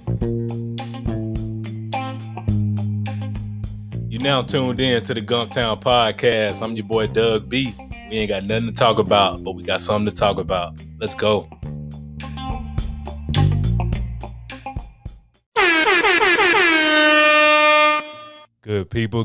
You now tuned in to the Gumptown Podcast. I'm your boy Doug B. We ain't got nothing to talk about, but we got something to talk about. Let's go. Good people.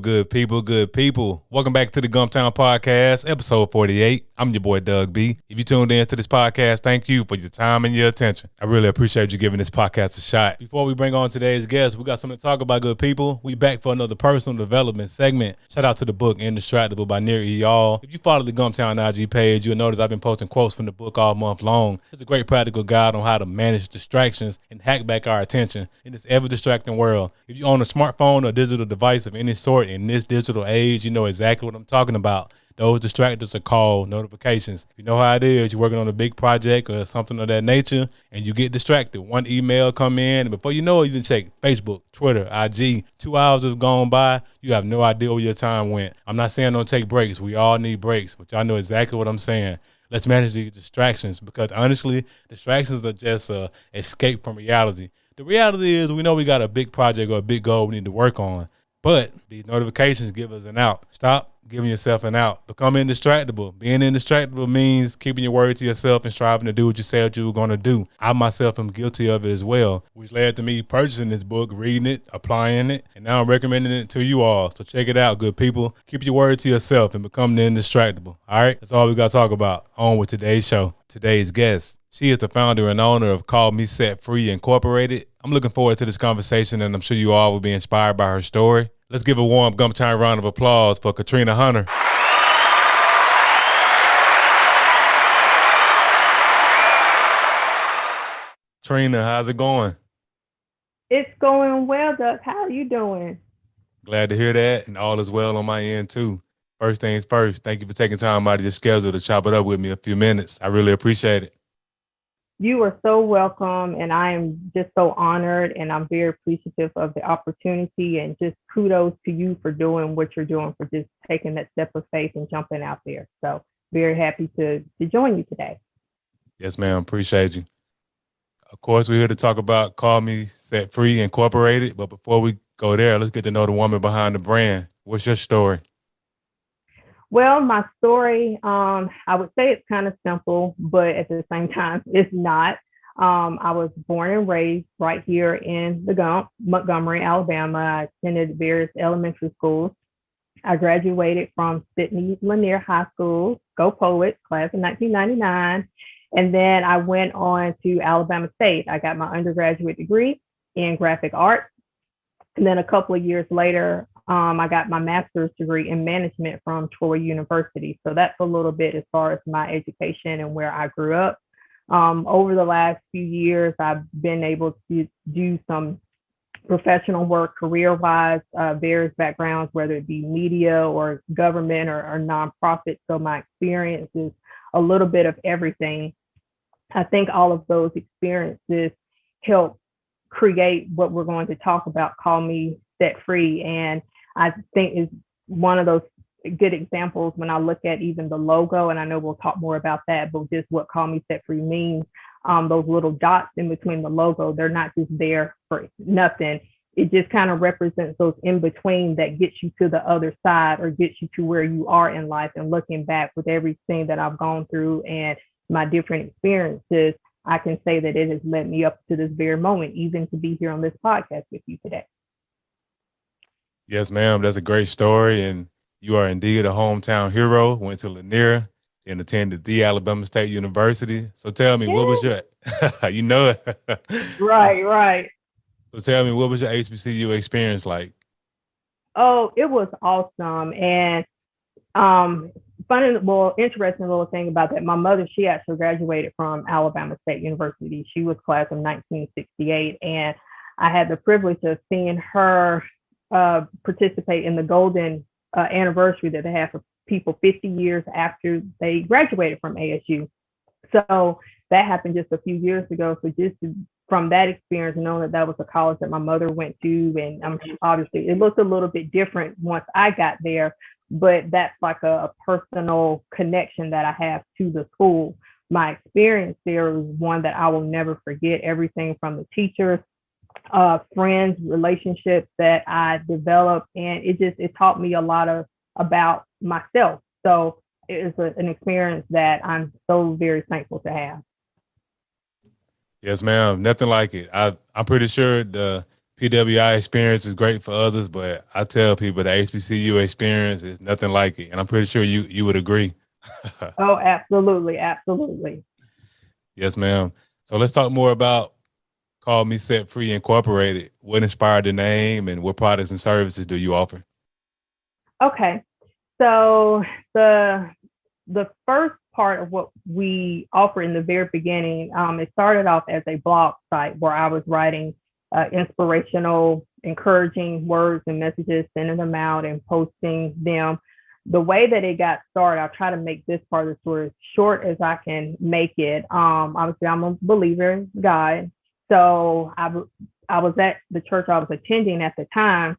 Welcome back to the Gumptown Podcast, episode 48. I'm your boy Doug B. If you tuned in to this podcast, thank you for your time and your attention. I really appreciate you giving this podcast a shot. Before we bring on today's guest, we got something to talk about, good people. We back for another personal development segment. Shout out to the book Indistractable by Near E. Y'all. If you follow the Gumptown IG page, you'll notice I've been posting quotes from the book all month long. It's a great practical guide on how to manage distractions and hack back our attention in this ever-distracting world. If you own a smartphone or digital device of any sort in this digital age, you know exactly what I'm talking about. Those distractors are called notifications. You know how it is. You're working on a big project or something of that nature, and you get distracted. One email come in, and before you know it, you can check Facebook, Twitter, IG. 2 hours have gone by. You have no idea where your time went. I'm not saying don't take breaks. We all need breaks, but y'all know exactly what I'm saying. Let's manage these distractions because, honestly, distractions are just an escape from reality. The reality is we know we got a big project or a big goal we need to work on, but these notifications give us an out. Stop giving yourself an out. Become indistractable. Being indistractable means keeping your word to yourself and striving to do what you said you were going to do. I myself am guilty of it as well, which led to me purchasing this book, reading it, applying it, and now I'm recommending it to you all. So check it out, good people. Keep your word to yourself and become the indistractable. All right? That's all we got to talk about. On with today's show. Today's guest. She is the founder and owner of Call Me Set Free Incorporated. I'm looking forward to this conversation, and I'm sure you all will be inspired by her story. Let's give a warm Gumptown round of applause for Katrina Hunter. Trina, how's it going? It's going well, Doug. How are you doing? Glad to hear that, and all is well on my end, too. First things first, thank you for taking time out of your schedule to chop it up with me a few minutes. I really appreciate it. You are so welcome, and I am just so honored, and I'm very appreciative of the opportunity, and just kudos to you for doing what you're doing, for just taking that step of faith and jumping out there. So very happy to join you today. Yes, ma'am. Appreciate you. Of course, we're here to talk about Call Me Set Free Incorporated, but before we go there, let's get to know the woman behind the brand. What's your story? Well, my story, I would say it's kind of simple, but at the same time, it's not. I was born and raised right here in the Montgomery, Alabama. I attended various elementary schools. I graduated from Sidney Lanier High School, Go Poets, class of 1999. And then I went on to Alabama State. I got my undergraduate degree in graphic arts. And then a couple of years later, I got my master's degree in management from Troy University. So that's a little bit as far as my education and where I grew up. Over the last few years, I've been able to do some professional work career-wise, various backgrounds, whether it be media or government or nonprofit. So my experience is a little bit of everything. I think all of those experiences help create what we're going to talk about, Call Me Set Free. And I think is one of those good examples when I look at even the logo, and I know we'll talk more about that, but just what Call Me Set Free means, those little dots in between the logo, they're not just there for nothing. It just kind of represents those in between that gets you to the other side or gets you to where you are in life. And looking back with everything that I've gone through and my different experiences, I can say that it has led me up to this very moment, even to be here on this podcast with you today. Yes, ma'am. That's a great story. And you are indeed a hometown hero. Went to Lanier and attended the Alabama State University. So tell me, what was your, you know it. Right. So tell me, what was your HBCU experience like? Oh, it was awesome. And interesting little thing about that. My mother, she actually graduated from Alabama State University. She was class of 1968. And I had the privilege of seeing her participate in the golden anniversary that they have for people 50 years after they graduated from ASU. So that happened just a few years ago. So just from that experience, knowing that was a college that my mother went to, and obviously it looked a little bit different once I got there, but that's like a personal connection that I have to the school. My experience there was one that I will never forget. Everything from the teachers friends, relationships that I developed, and it taught me a lot of about myself. So it was an experience that I'm so very thankful to have. Yes, ma'am. Nothing like it. I'm pretty sure the PWI experience is great for others, but I tell people the HBCU experience is nothing like it, and I'm pretty sure you would agree. Oh, absolutely, absolutely. Yes, ma'am. So let's talk more about Call Me Set Free Incorporated. What inspired the name, and what products and services do you offer? Okay, so the the first part of what we offer in the very beginning, it started off as a blog site where I was writing inspirational, encouraging words and messages, sending them out and posting them. The way that it got started, I'll try to make this part of the story as short as I can make it. Obviously, I'm a believer in God. So I was at the church I was attending at the time.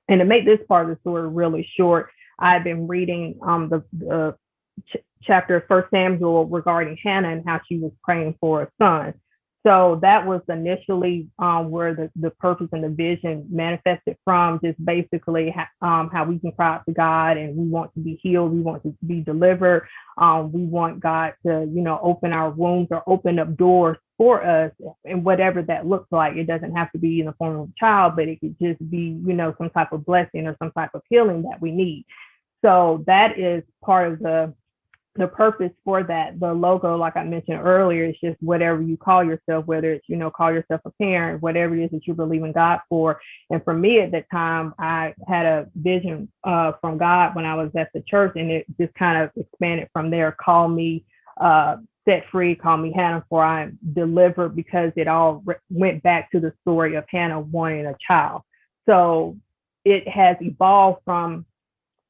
And to make this part of the story really short, I've been reading the chapter of First Samuel regarding Hannah and how she was praying for a son. So that was initially where the purpose and the vision manifested from, just basically how we can cry out to God and we want to be healed, we want to be delivered, we want God to, open our wombs or open up doors for us, and whatever that looks like. It doesn't have to be in the form of a child, but it could just be, some type of blessing or some type of healing that we need. So that is part of the purpose for that. The logo, like I mentioned earlier, is just whatever you call yourself, whether it's, call yourself a parent, whatever it is that you believe in God for. And for me at that time, I had a vision from God when I was at the church, and it just kind of expanded from there. Call me set free, call me Hannah, for I am delivered, because it all went back to the story of Hannah wanting a child. So it has evolved from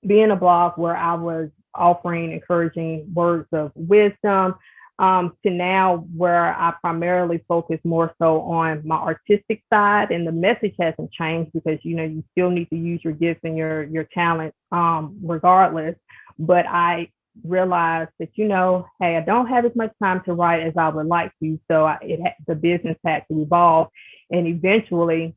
being a blog where I was offering encouraging words of wisdom to now where I primarily focus more so on my artistic side, and the message hasn't changed because you still need to use your gifts and your talent regardless. But I realized that hey, I don't have as much time to write as I would like to, so the business had to evolve, and eventually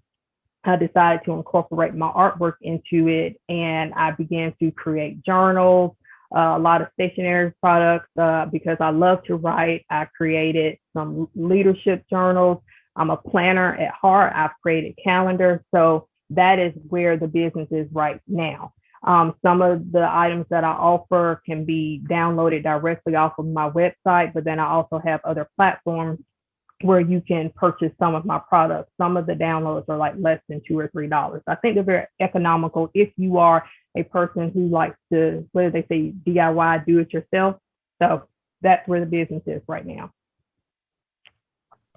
I decided to incorporate my artwork into it, and I began to create journals, a lot of stationery products, because I love to write. I created some leadership journals. I'm a planner at heart. I've created calendars. So that is where the business is right now. Some of the items that I offer can be downloaded directly off of my website, but then I also have other platforms where you can purchase some of my products. Some of the downloads are like less than $2 or $3. I think they're very economical if you are a person who likes to, what do they say, DIY, do it yourself. So that's where the business is right now.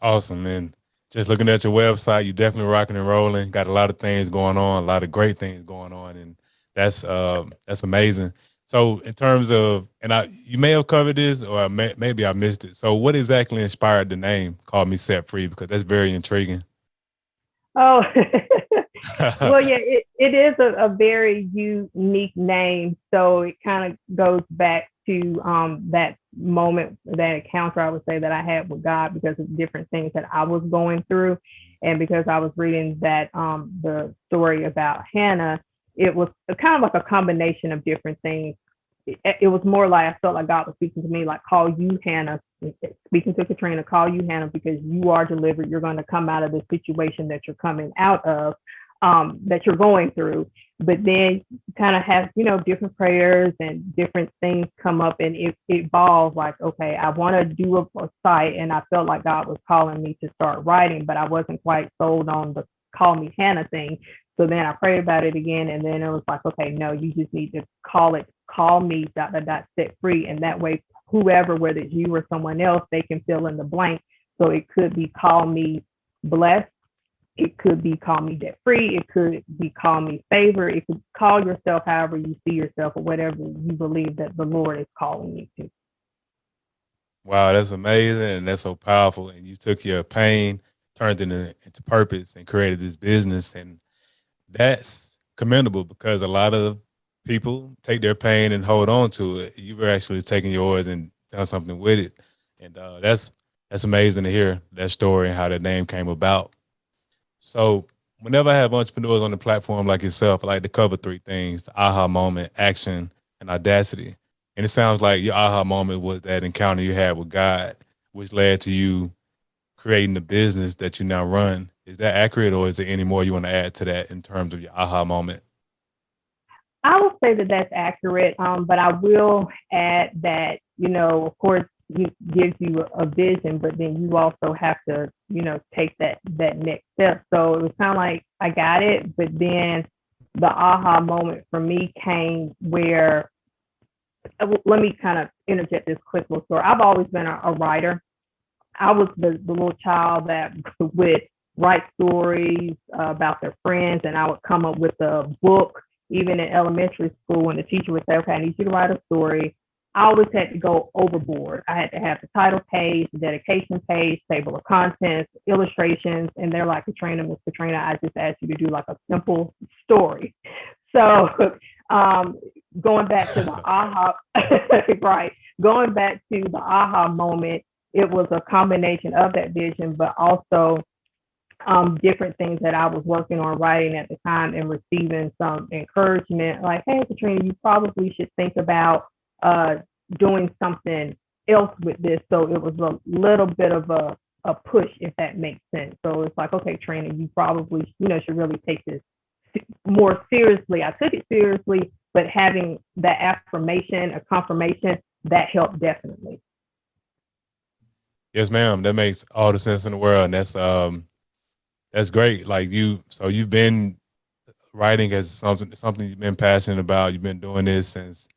Awesome, man. Just looking at your website, you definitely rocking and rolling. Got a lot of things going on, a lot of great things going on, and that's amazing. So, in terms of, and you may have covered this, or maybe I missed it. So, what exactly inspired the name "Call Me Set Free"? Because that's very intriguing. Oh, well, yeah, it is a very unique name. So it kind of goes back to that moment, that encounter, I would say, that I had with God because of different things that I was going through. And because I was reading that the story about Hannah, it was kind of like a combination of different things. It was more like I felt like God was speaking to me, like, call you Hannah, speaking to Katrina, call you Hannah, because you are delivered. You're going to come out of the situation that you're coming out of, that you're going through. But then kind of have, different prayers and different things come up, and it evolved like, okay, I want to do a site, and I felt like God was calling me to start writing, but I wasn't quite sold on the call me Hannah thing. So then I prayed about it again, and then it was like, okay, no, you just need to call me ... set free. And that way, whoever, whether it's you or someone else, they can fill in the blank. So it could be call me blessed. It could be call me debt free. It could be call me favor. It could call yourself however you see yourself, or whatever you believe that the Lord is calling you to. Wow, that's amazing, and that's so powerful. And you took your pain, turned it into purpose, and created this business. And that's commendable, because a lot of people take their pain and hold on to it. You were actually taking yours and done something with it, and that's amazing to hear that story and how that name came about. So whenever I have entrepreneurs on the platform like yourself, I like to cover three things: the aha moment, action, and audacity. And it sounds like your aha moment was that encounter you had with God, which led to you creating the business that you now run. Is that accurate, or is there any more you want to add to that in terms of your aha moment? I will say that that's accurate, but I will add that, of course, he gives you a vision, but then you also have to, take that next step. So it was kind of like I got it, but then the aha moment for me came where, let me kind of interject this quick little story. I've always been a writer. I was the little child that would write stories about their friends, and I would come up with a book. Even in elementary school, when the teacher would say, "Okay, I need you to write a story," I always had to go overboard. I had to have the title page, the dedication page, table of contents, illustrations, and they're like, "Katrina, Miss Katrina, I just asked you to do like a simple story." So, um, going back to the aha, right? Going back to the aha moment, it was a combination of that vision, but also different things that I was working on writing at the time and receiving some encouragement, like, "Hey, Katrina, you probably should think about uh, doing something else with this." So it was a little bit of a push, if that makes sense. So it's like, "Okay, Trina, you probably, should really take this more seriously." I took it seriously, but having that affirmation, a confirmation, that helped definitely. Yes, ma'am. That makes all the sense in the world. And that's great. Like so you've been writing as something you've been passionate about. You've been doing this since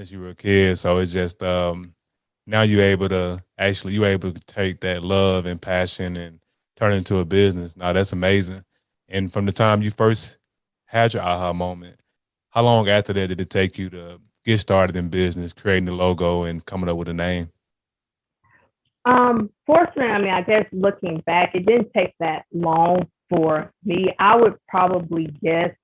you were a kid. So it's just now you're able to take that love and passion and turn it into a business. Now that's amazing. And from the time you first had your aha moment, how long after that did it take you to get started in business, creating the logo and coming up with a name? Fortunately, I mean, I guess looking back, it didn't take that long for me. I would probably guess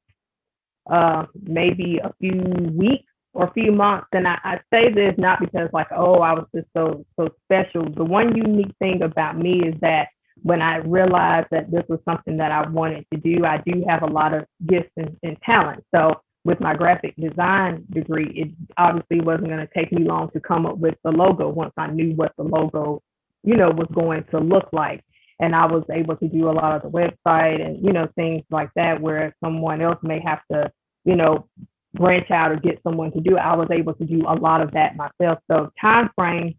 maybe a few weeks or a few months. And I say this not because like, oh, I was just so special. The one unique thing about me is that when I realized that this was something that I wanted to do, I do have a lot of gifts and talent. So with my graphic design degree, it obviously wasn't going to take me long to come up with the logo once I knew what the logo, was going to look like. And I was able to do a lot of the website and, things like that, where someone else may have to, you know, branch out or get someone to do it. I was able to do a lot of that myself. So time frame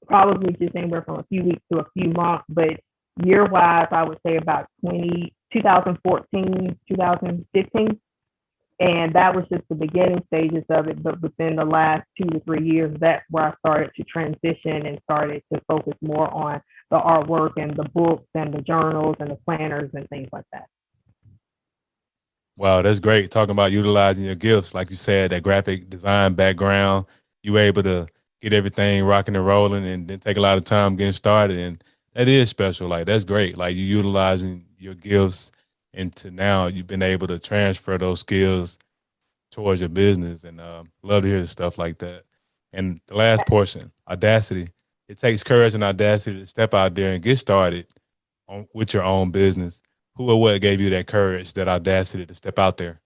probably just anywhere from a few weeks to a few months, but year wise, I would say about 2014, 2015. And that was just the beginning stages of it. But within the last 2 to 3 years, that's where I started to transition and started to focus more on the artwork and the books and the journals and the planners and things like that. Wow, that's great. Talking about utilizing your gifts, like you said, that graphic design background, you were able to get everything rocking and rolling, and then take a lot of time getting started, and that is special. Like that's great. Like you utilizing your gifts, into now you've been able to transfer those skills towards your business, and love to hear stuff like that. And the last portion, audacity. It takes courage and audacity to step out there and get started with your own business. Who or what gave you that courage, that audacity to step out there?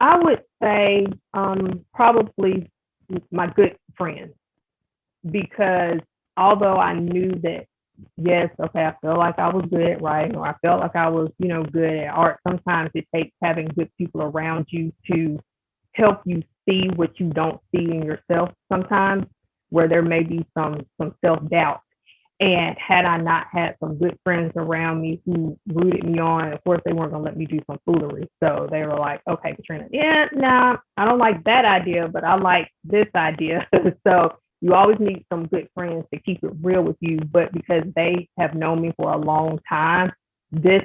I would say probably my good friends, because although I knew that, yes, okay, I felt like I was good at writing, or I felt like I was, good at art, sometimes it takes having good people around you to help you see what you don't see in yourself sometimes, where there may be some self-doubt. And had I not had some good friends around me who rooted me on, of course, they weren't going to let me do some foolery. So they were like, "Okay, Katrina, yeah, no, nah, I don't like that idea, but I like this idea." So you always need some good friends to keep it real with you. But because they have known me for a long time, this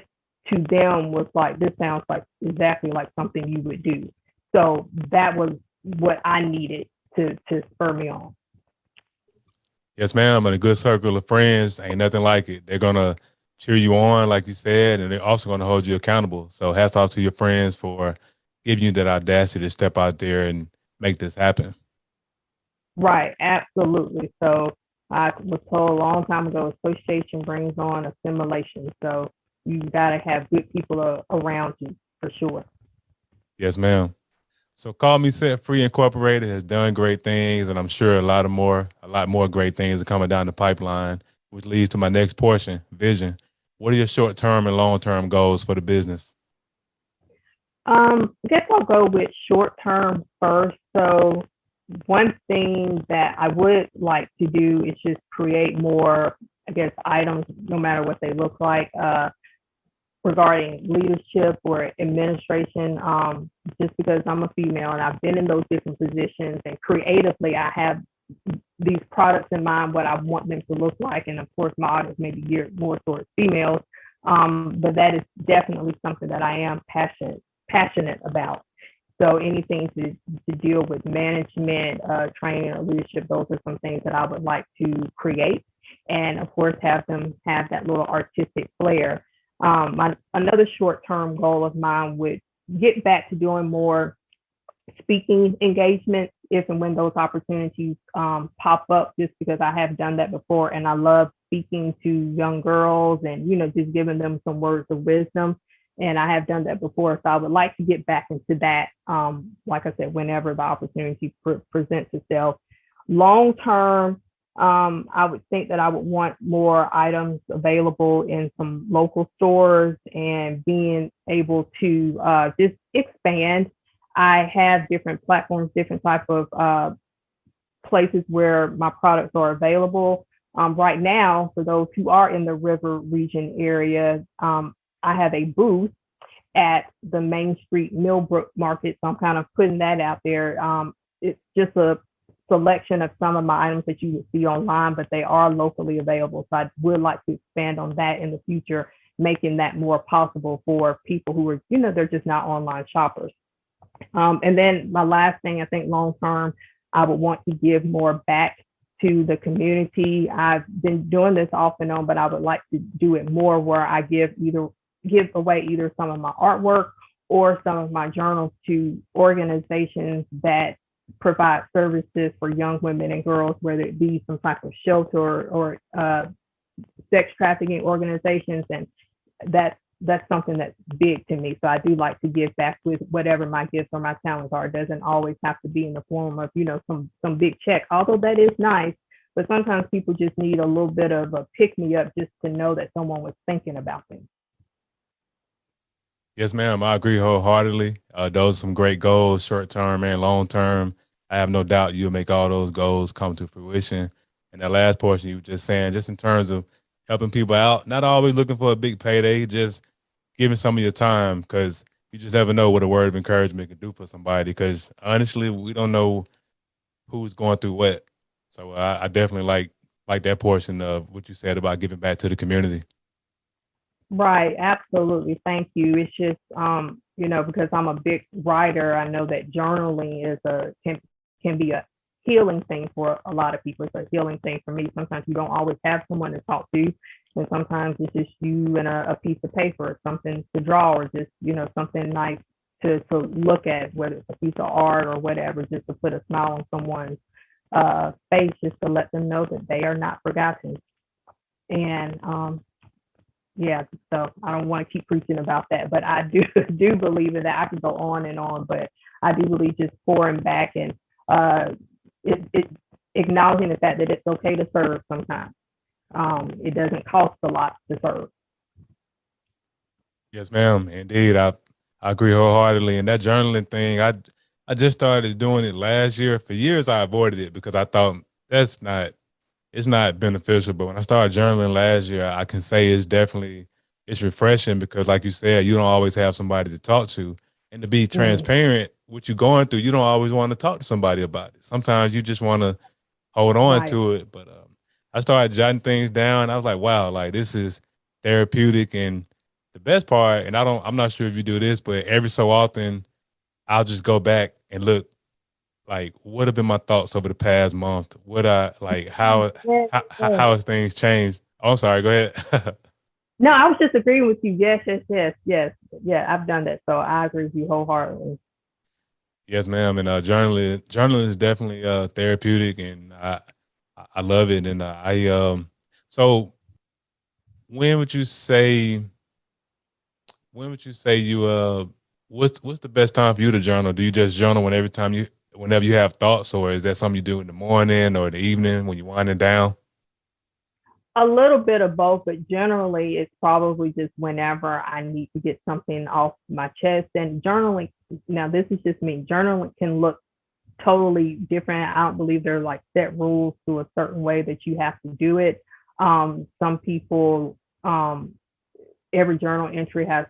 to them was like, this sounds like exactly like something you would do. So that was what I needed to spur me on. Yes, ma'am. And a good circle of friends ain't nothing like it. They're gonna cheer you on, like you said, and they're also gonna hold you accountable. So hats off to your friends for giving you that audacity to step out there and make this happen. Right, absolutely. So I was told a long time ago, association brings on assimilation. So you got to have good people around you for sure. Yes, ma'am. So Call Me Set Free Incorporated has done great things, and I'm sure a lot more great things are coming down the pipeline, which leads to my next portion, vision. What are your short term and long term goals for the business? I guess I'll go with short term first. So one thing that I would like to do is just create more, I guess, items, no matter what they look like, regarding leadership or administration. Just because I'm a female and I've been in those different positions, and creatively, I have these products in mind, what I want them to look like. And of course, my audience may be geared more towards females. But that is definitely something that I am passionate about. So anything to deal with management, training, or leadership, those are some things that I would like to create. And of course, have them have that little artistic flair. Another short-term goal of mine would get back to doing more speaking engagements if and when those opportunities pop up, just because I have done that before and I love speaking to young girls and, just giving them some words of wisdom. And I have done that before. So I would like to get back into that, like I said, whenever the opportunity presents itself. Long term, I would think that I would want more items available in some local stores and being able to just expand. I have different platforms, different type of places where my products are available. Right now, for those who are in the river region area, I have a booth at the Main Street Millbrook Market. So I'm kind of putting that out there. It's just a selection of some of my items that you would see online, but they are locally available. So I would like to expand on that in the future, making that more possible for people who are, they're just not online shoppers. And then my last thing, I think long term, I would want to give more back to the community. I've been doing this off and on, but I would like to do it more where I give away either some of my artwork or some of my journals to organizations that provide services for young women and girls, whether it be some type of shelter or sex trafficking organizations. And that's something that's big to me. So I do like to give back with whatever my gifts or my talents are. It doesn't always have to be in the form of, some big check, although that is nice. But sometimes people just need a little bit of a pick me up just to know that someone was thinking about them. Yes, ma'am. I agree wholeheartedly. Those are some great goals, short term and long term. I have no doubt you'll make all those goals come to fruition. And that last portion you were just saying, just in terms of helping people out, not always looking for a big payday, just giving some of your time, because you just never know what a word of encouragement can do for somebody. Because honestly, we don't know who's going through what. So I definitely like that portion of what you said about giving back to the community. Right, absolutely. Thank you. It's just, because I'm a big writer, I know that journaling can be a healing thing for a lot of people. It's a healing thing for me. Sometimes you don't always have someone to talk to, and sometimes it's just you and a piece of paper, something to draw, or just something nice to look at, whether it's a piece of art or whatever, just to put a smile on someone's face, just to let them know that they are not forgotten. And yeah, so I don't want to keep preaching about that, but I do believe in that. I could go on and on, but I do believe just pouring back and it acknowledging the fact that it's okay to serve sometimes. It doesn't cost a lot to serve. Yes, ma'am. Indeed, I agree wholeheartedly. And that journaling thing, I just started doing it last year. For years, I avoided it because I thought that's not it's not beneficial. But when I started journaling last year, I can say it's refreshing because, like you said, you don't always have somebody to talk to, and to be Mm, transparent, what you're going through, you don't always want to talk to somebody about it. Sometimes you just want to hold on right. to it. But I started jotting things down. I was like, wow, like this is therapeutic. And the best part, and I'm not sure if you do this, but every so often I'll just go back and look like what have been my thoughts over the past month. What I like, Yes, how yes. has things changed? Oh, I'm sorry. Go ahead. No, I was just agreeing with you. Yes, yes, yes, yes. Yeah, I've done that. So I agree with you wholeheartedly. Yes, ma'am. And journaling is definitely therapeutic, and I love it. And I so when would you say? when would you say what's the best time for you to journal? Do you just journal whenever you have thoughts, or is that something you do in the morning or the evening when you're winding down? A little bit of both, but generally it's probably just whenever I need to get something off my chest. And journaling, now this is just me, journaling can look totally different. I don't believe there are like set rules to a certain way that you have to do it. Some people, every journal entry has,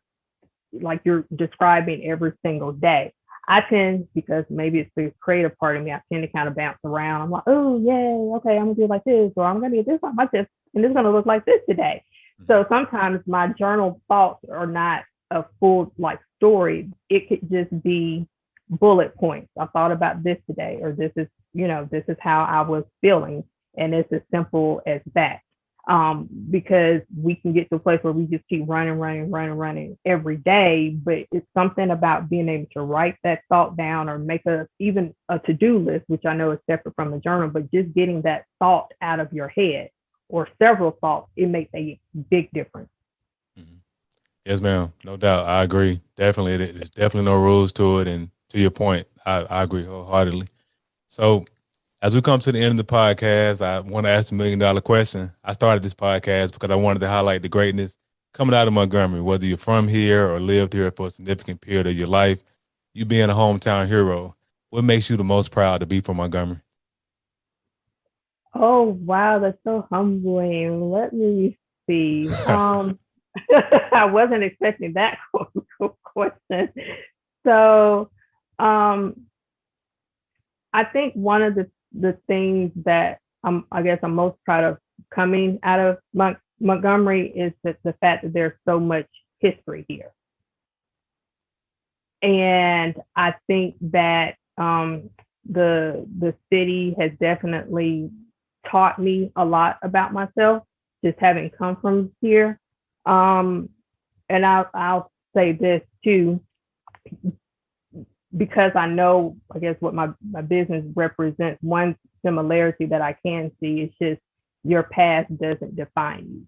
like you're describing, every single day. I tend, because maybe it's the creative part of me, I tend to kind of bounce around. I'm like, oh, yay, okay, I'm gonna do it like this, or I'm gonna get this on my chest, and it's gonna look like this today. So sometimes my journal thoughts are not a full like story. It could just be bullet points. I thought about this today, or this is how I was feeling. And it's as simple as that. Because we can get to a place where we just keep running every day. But it's something about being able to write that thought down, or make even a to-do list, which I know is separate from the journal, but just getting that thought out of your head, or several thoughts, it makes a big difference. Mhm. Yes, ma'am. No doubt. I agree. Definitely. There's definitely no rules to it. And to your point, I agree wholeheartedly. So as we come to the end of the podcast, I want to ask the $1 million question. I started this podcast because I wanted to highlight the greatness coming out of Montgomery, whether you're from here or lived here for a significant period of your life. You being a hometown hero, what makes you the most proud to be from Montgomery? Oh, wow, that's so humbling. Let me see. I wasn't expecting that question. So, um, I think one of the things that I guess I'm most proud of coming out of Montgomery is that the fact that there's so much history here. And I think that the city has definitely taught me a lot about myself, just having come from here. Um, and I'll say this too, because I know, I guess, what my business represents. One similarity that I can see is just your past doesn't define you,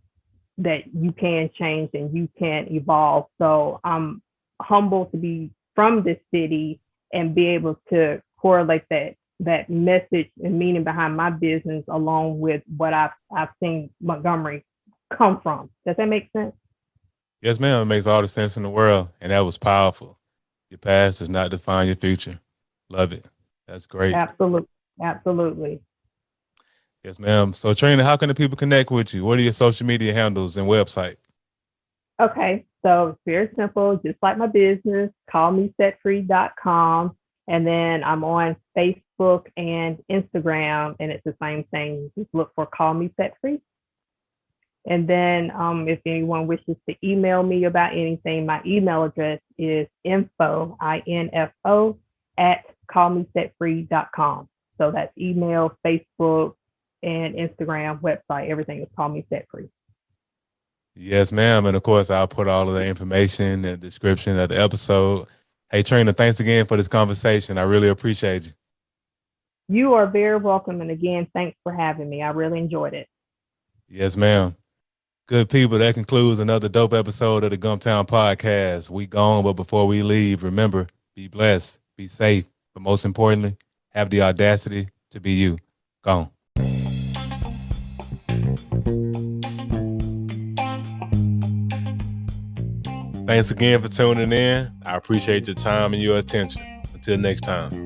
that you can change and you can evolve. So I'm humbled to be from this city and be able to correlate that message and meaning behind my business along with what I've seen Montgomery come from. Does that make sense? Yes, ma'am. It makes all the sense in the world. And that was powerful. Your past does not define your future. Love it. That's great. Absolutely. Absolutely. Yes, ma'am. So, Trina, how can the people connect with you? What are your social media handles and website? Okay. So it's very simple, just like my business, callmesetfree.com. And then I'm on Facebook and Instagram, and it's the same thing. Just look for Call Me Set Free. And then if anyone wishes to email me about anything, my email address is info at callmesetfree.com. So that's email, Facebook, and Instagram, website. Everything is Call Me Set Free. Yes, ma'am. And of course, I'll put all of the information in the description of the episode. Hey, Trina, thanks again for this conversation. I really appreciate you. You are very welcome. And again, thanks for having me. I really enjoyed it. Yes, ma'am. Good people, that concludes another dope episode of the Gumptown Podcast. We gone, but before we leave, remember, be blessed, be safe, but most importantly, have the audacity to be you. Gone. Thanks again for tuning in. I appreciate your time and your attention. Until next time.